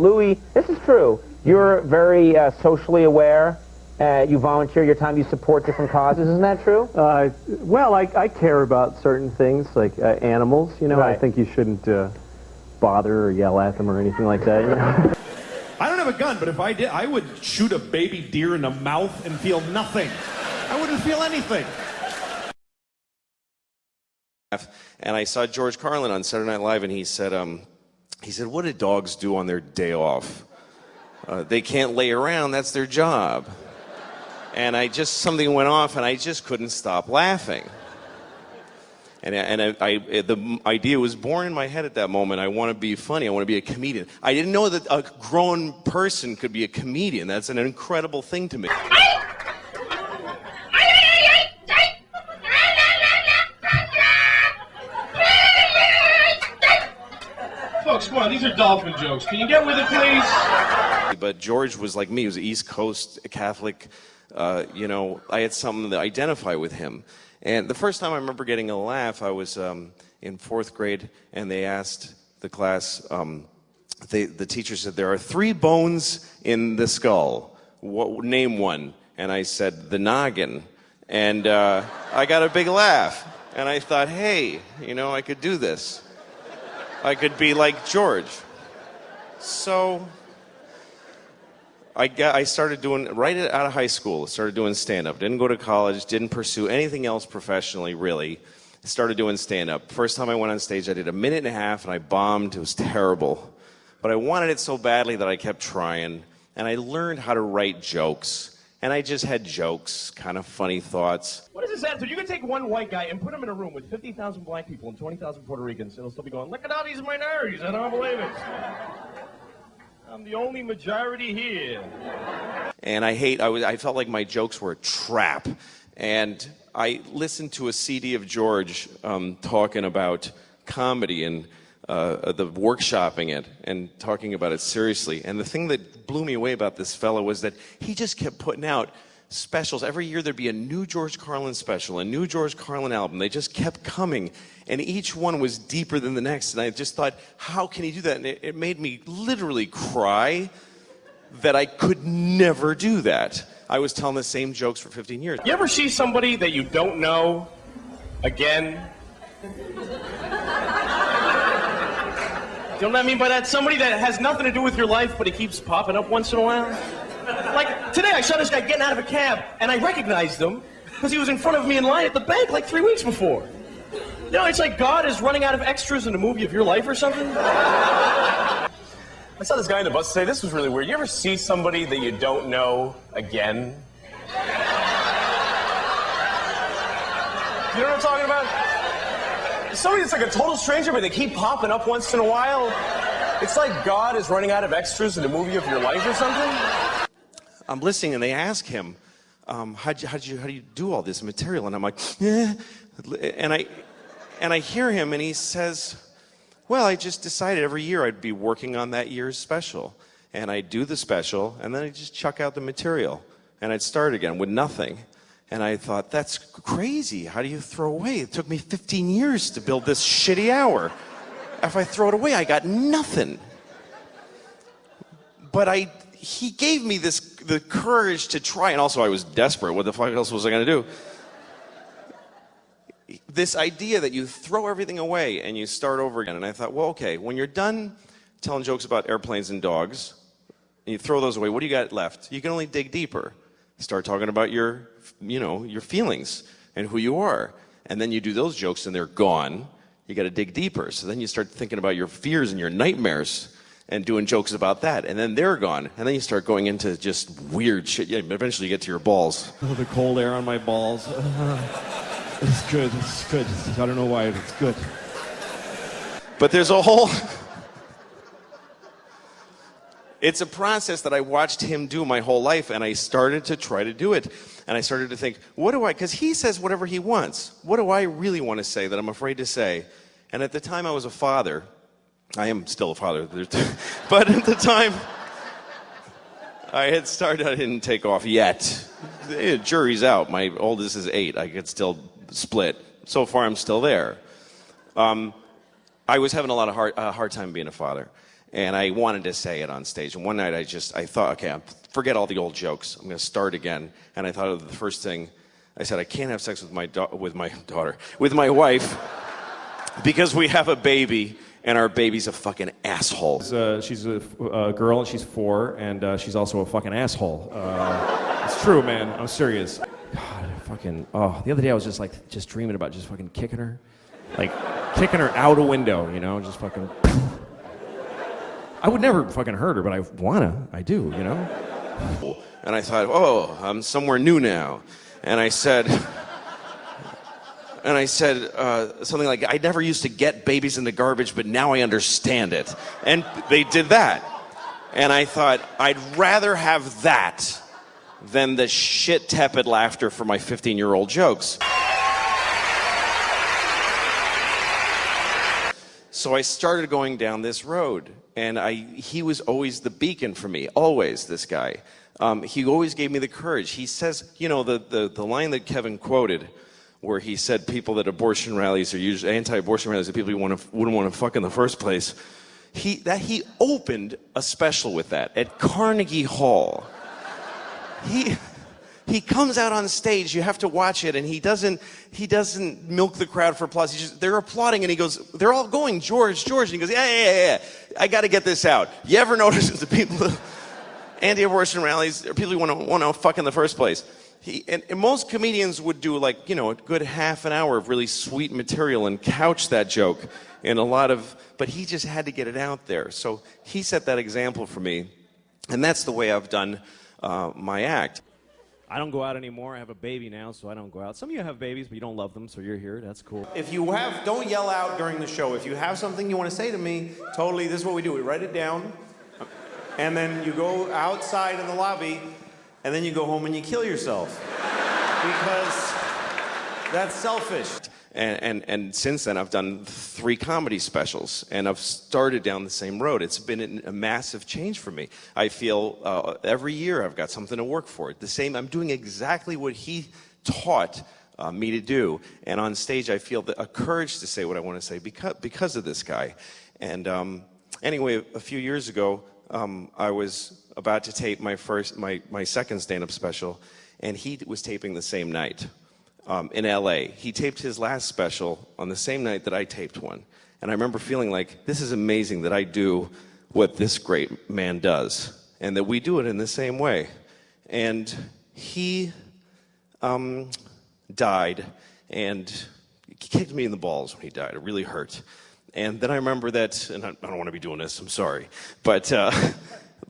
Louis, this is true. You're very socially aware. You volunteer your time. You support different causes. Isn't that true? Well, I care about certain things, like animals. You know, right. I think you shouldn't bother or yell at them or anything like that. You know? I don't have a gun, but if I did, I would shoot a baby deer in the mouth and feel nothing. I wouldn't feel anything. And I saw George Carlin on Saturday Night Live, and he said, what do dogs do on their day off? They can't lay around, that's their job. And something went off, and I just couldn't stop laughing. And the idea was born in my head at that moment. I want to be funny, I want to be a comedian. I didn't know that a grown person could be a comedian. That's an incredible thing to me. Folks, come on, these are dolphin jokes. Can you get with it, please? But George was like me. He was an East Coast Catholic. You know, I had something to identify with him. And the first time I remember getting a laugh, I was in 4th grade, and they asked the class, the teacher said, there are 3 bones in the skull. Name one. And I said, the noggin. And I got a big laugh. And I thought, hey, you know, I could do this. I could be like George. So I started doing, right out of high school, started doing stand-up. Didn't go to college, didn't pursue anything else professionally, really. Started doing stand-up. First time I went on stage, I did a minute and a half, and I bombed. It was terrible. But I wanted it so badly that I kept trying, and I learned how to write jokes. And I just had jokes, kind of funny thoughts. What is this attitude? You can take one white guy and put him in a room with 50,000 black people and 20,000 Puerto Ricans, and he'll still be going, look at all these minorities, I don't believe it. I'm the only majority here. And I felt like my jokes were a trap. And I listened to a CD of George talking about comedy and the workshopping it and talking about it seriously. And the thing that blew me away about this fellow was that he just kept putting out specials. Every year there'd be a new George Carlin special, a new George Carlin album. They just kept coming, and each one was deeper than the next. And I just thought, how can he do that? And it made me literally cry that I could never do that. I was telling the same jokes for 15 years. You ever see somebody that you don't know again? You know what I mean by that? Somebody that has nothing to do with your life, but he keeps popping up once in a while. Like, today I saw this guy getting out of a cab, and I recognized him because he was in front of me in line at the bank like 3 weeks before. You know, it's like God is running out of extras in a movie of your life or something. I saw this guy in the bus today. This was really weird. You ever see somebody that you don't know again? You know what I'm talking about? Somebody that's like a total stranger, but they keep popping up once in a while. It's like God is running out of extras in a movie of your life or something. I'm listening, and they ask him, how do you do all this material? And I'm like, eh. And I hear him, and he says, well, I just decided every year I'd be working on that year's special. And I'd do the special, and then I'd just chuck out the material. And I'd start again with nothing. And I thought, that's crazy. How do you throw away? It took me 15 years to build this shitty hour. If I throw it away, I got nothing. But he gave me the courage to try, and also I was desperate. What the fuck else was I going to do? This idea that you throw everything away and you start over again. And I thought, well, okay, when you're done telling jokes about airplanes and dogs, and you throw those away, what do you got left? You can only dig deeper. Start talking about your feelings and who you are. And then you do those jokes and they're gone. You got to dig deeper. So then you start thinking about your fears and your nightmares and doing jokes about that. And then they're gone. And then you start going into just weird shit. Yeah, eventually you get to your balls. Oh, the cold air on my balls. It's good. It's good. I don't know why, but it's good. But there's a whole... It's a process that I watched him do my whole life, and I started to try to do it. And I started to think, because he says whatever he wants. What do I really want to say that I'm afraid to say? And at the time I was a father. I am still a father. But at the time, I didn't take off yet. The jury's out. My oldest is 8. I could still split. So far, I'm still there. I was having a lot of hard time being a father. And I wanted to say it on stage. And one night I thought, okay, forget all the old jokes. I'm going to start again. And I thought of the first thing. I said, I can't have sex with my wife, because we have a baby, and our baby's a fucking asshole. She's a girl, and she's 4, and she's also a fucking asshole. It's true, man. I'm serious. God, the other day I was just dreaming about just fucking kicking her. Like, kicking her out a window, you know, just fucking... I would never fucking hurt her, but I do, you know? And I thought, oh, I'm somewhere new now. And I said something like, I never used to get babies in the garbage, but now I understand it. And they did that. And I thought, I'd rather have that than the shit tepid laughter for my 15-year-old jokes. So I started going down this road, and he was always the beacon for me, always, this guy. He always gave me the courage. He says, you know, the line that Kevin quoted, where he said people that abortion rallies are usually anti-abortion rallies are people you wouldn't want to fuck in the first place. He opened a special with that at Carnegie Hall. He comes out on stage, you have to watch it, and he doesn't milk the crowd for applause. They're applauding, and he goes, they're all going, George, and he goes, yeah, I got to get this out. You ever notice the people, anti-abortion rallies, are people who want to fuck in the first place? And most comedians would do, like, you know, a good half an hour of really sweet material and couch that joke in but he just had to get it out there. So he set that example for me, and that's the way I've done my act. I don't go out anymore. I have a baby now, so I don't go out. Some of you have babies, but you don't love them, so you're here. That's cool. If you don't yell out during the show. If you have something you want to say to me, totally, this is what we do. We write it down, and then you go outside in the lobby, and then you go home and you kill yourself. Because that's selfish. And since then, I've done 3 comedy specials, and I've started down the same road. It's been a massive change for me. I feel every year I've got something to work for. I'm doing exactly what he taught me to do, and on stage I feel a courage to say what I want to say because of this guy. And anyway, a few years ago, I was about to tape my second stand-up special, and he was taping the same night. In LA. He taped his last special on the same night that I taped one. And I remember feeling like, this is amazing that I do what this great man does, and that we do it in the same way. And he died, and he kicked me in the balls when he died. It really hurt. And then I remember that, and I don't want to be doing this, I'm sorry, but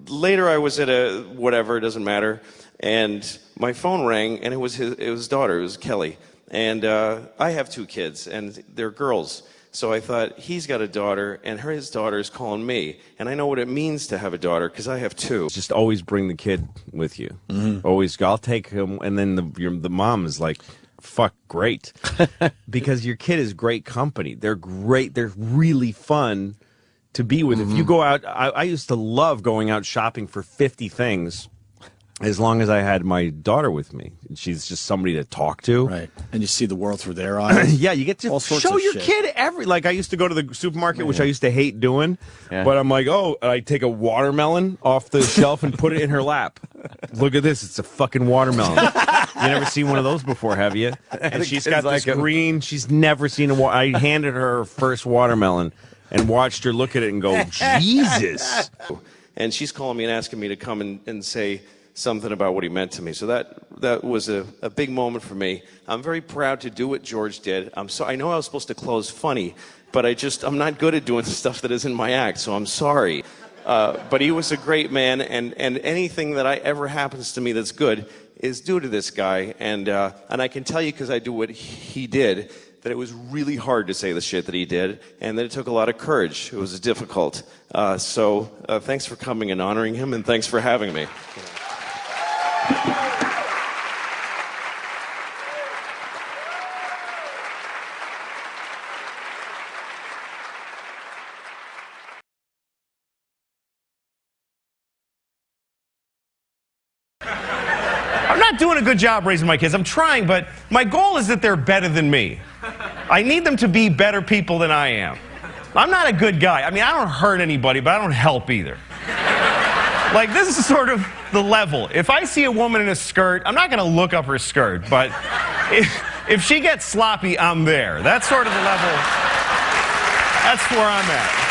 later I was at whatever, it doesn't matter, and my phone rang, and it was his daughter, it was Kelly. And I have 2 kids, and they're girls. So I thought, he's got a daughter, and his daughter's calling me. And I know what it means to have a daughter, because I have 2. Just always bring the kid with you. Mm-hmm. Always, I'll take him, and then the mom is like, fuck, great. Because your kid is great company. They're great. They're really fun to be with. Mm-hmm. If you go out, I used to love going out shopping for 50 things. As long as I had my daughter with me. She's just somebody to talk to. Right. And you see the world through their eyes. Yeah, you get to show your kid like, I used to go to the supermarket, which I used to hate doing. Yeah. But I'm like, oh, I take a watermelon off the shelf and put it in her lap. Look at this. It's a fucking watermelon. You never seen one of those before, have you? And she's got this green. She's never seen I handed her first watermelon and watched her look at it and go, Jesus. And she's calling me and asking me to come and say something about what he meant to me. So that was a big moment for me. I'm very proud to do what George did. I know I was supposed to close funny, but I'm not good at doing stuff that isn't my act, so I'm sorry. But he was a great man, and anything that ever happens to me that's good is due to this guy. And I can tell you, because I do what he did, that it was really hard to say the shit that he did, and that it took a lot of courage. It was difficult. So thanks for coming and honoring him, and thanks for having me. I'm not doing a good job raising my kids. I'm trying, but my goal is that they're better than me. I need them to be better people than I am. I'm not a good guy. I mean, I don't hurt anybody, but I don't help either. Like, this is sort of the level. If I see a woman in a skirt, I'm not going to look up her skirt, but if she gets sloppy, I'm there. That's sort of the level. That's where I'm at.